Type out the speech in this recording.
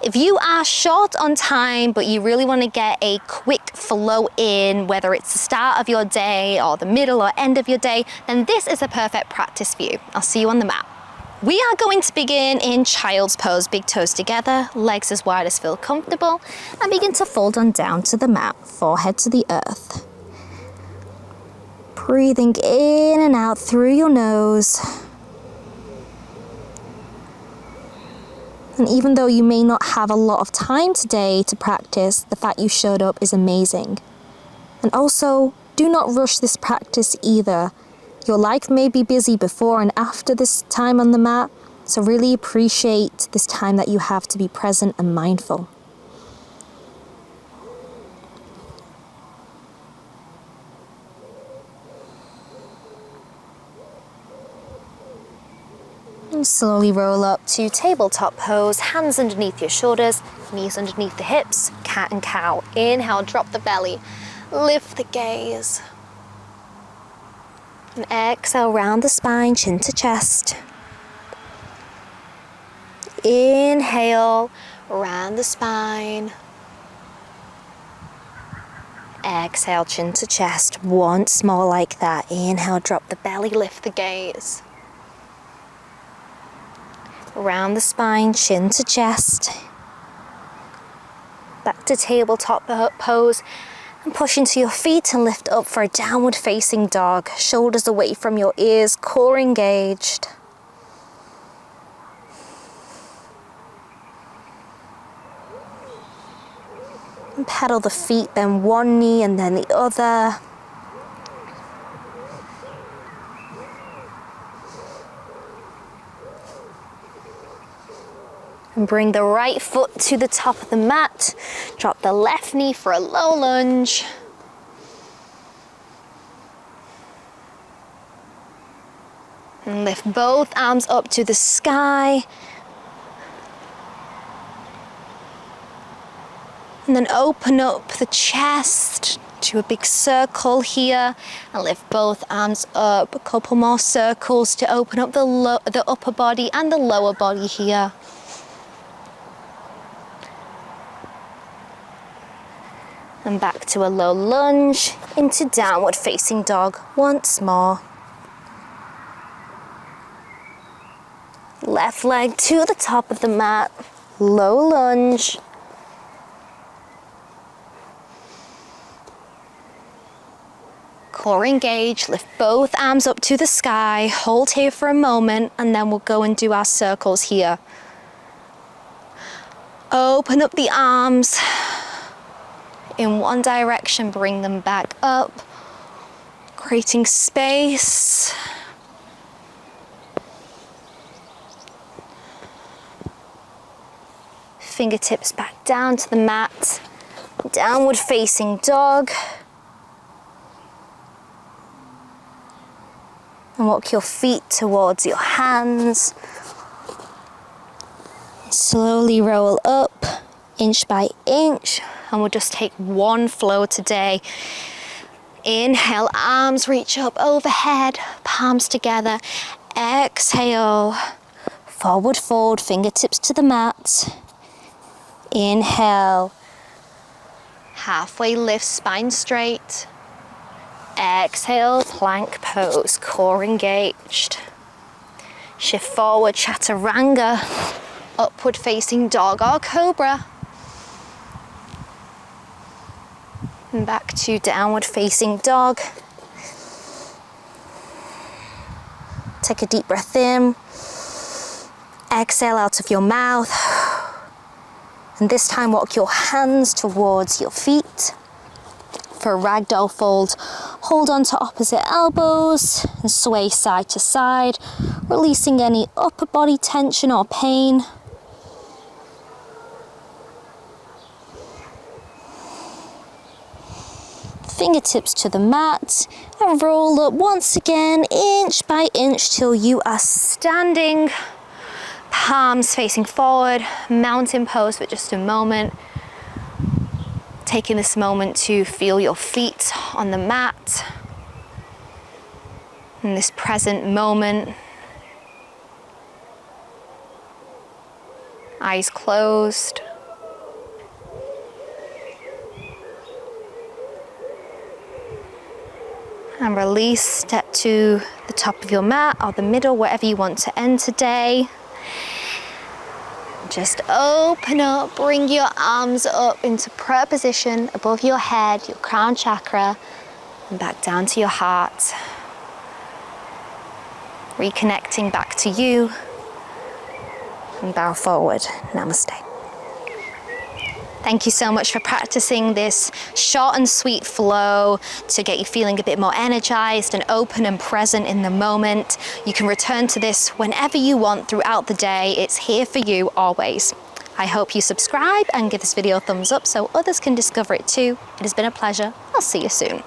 If you are short on time, but you really want to get a quick flow in, whether it's the start of your day or the middle or end of your day, then this is a perfect practice for you. I'll see you on the mat. We are going to begin in child's pose, big toes together, legs as wide as feel comfortable, and begin to fold on down to the mat, forehead to the earth. Breathing in and out through your nose. And even though you may not have a lot of time today to practice, the fact you showed up is amazing. And also, do not rush this practice either. Your life may be busy before and after this time on the mat, so really appreciate this time that you have to be present and mindful. And slowly roll up to tabletop pose, hands underneath your shoulders, knees underneath the hips, cat and cow. Inhale, drop the belly, lift the gaze. And exhale, round the spine, chin to chest. Inhale, round the spine. Exhale, chin to chest. Once more like that. Inhale, drop the belly, lift the gaze. Round the spine, chin to chest. Back to tabletop pose. And push into your feet and lift up for a downward facing dog. Shoulders away from your ears, core engaged. And pedal the feet, then one knee and then the other. And bring the right foot to the top of the mat. Drop the left knee for a low lunge. And lift both arms up to the sky. And then open up the chest to a big circle here. And lift both arms up. A couple more circles to open up the upper body and the lower body here. And back to a low lunge into downward facing dog once more. Left leg to the top of the mat, low lunge. Core engaged, lift both arms up to the sky, hold here for a moment, and then we'll go and do our circles here. Open up the arms. In one direction, bring them back up, creating space. Fingertips back down to the mat, downward facing dog. And walk your feet towards your hands. Slowly roll up, inch by inch. And we'll just take one flow today. Inhale, arms reach up overhead, palms together. Exhale, forward fold, fingertips to the mat. Inhale, halfway lift, spine straight. Exhale, plank pose, core engaged. Shift forward, chaturanga, upward facing dog or cobra. And back to downward facing dog. Take a deep breath in. Exhale out of your mouth. And this time walk your hands towards your feet. For a ragdoll fold, hold on to opposite elbows and sway side to side, releasing any upper body tension or pain. Fingertips to the mat and roll up once again, inch by inch till you are standing. Palms facing forward, mountain pose for just a moment. Taking this moment to feel your feet on the mat. In this present moment. Eyes closed. And release, step to the top of your mat or the middle, wherever you want to end today. Just open up, bring your arms up into prayer position above your head, your crown chakra, and back down to your heart. Reconnecting back to you, and bow forward. Namaste. Thank you so much for practicing this short and sweet flow to get you feeling a bit more energized and open and present in the moment. You can return to this whenever you want throughout the day. It's here for you always. I hope you subscribe and give this video a thumbs up so others can discover it too. It has been a pleasure. I'll see you soon.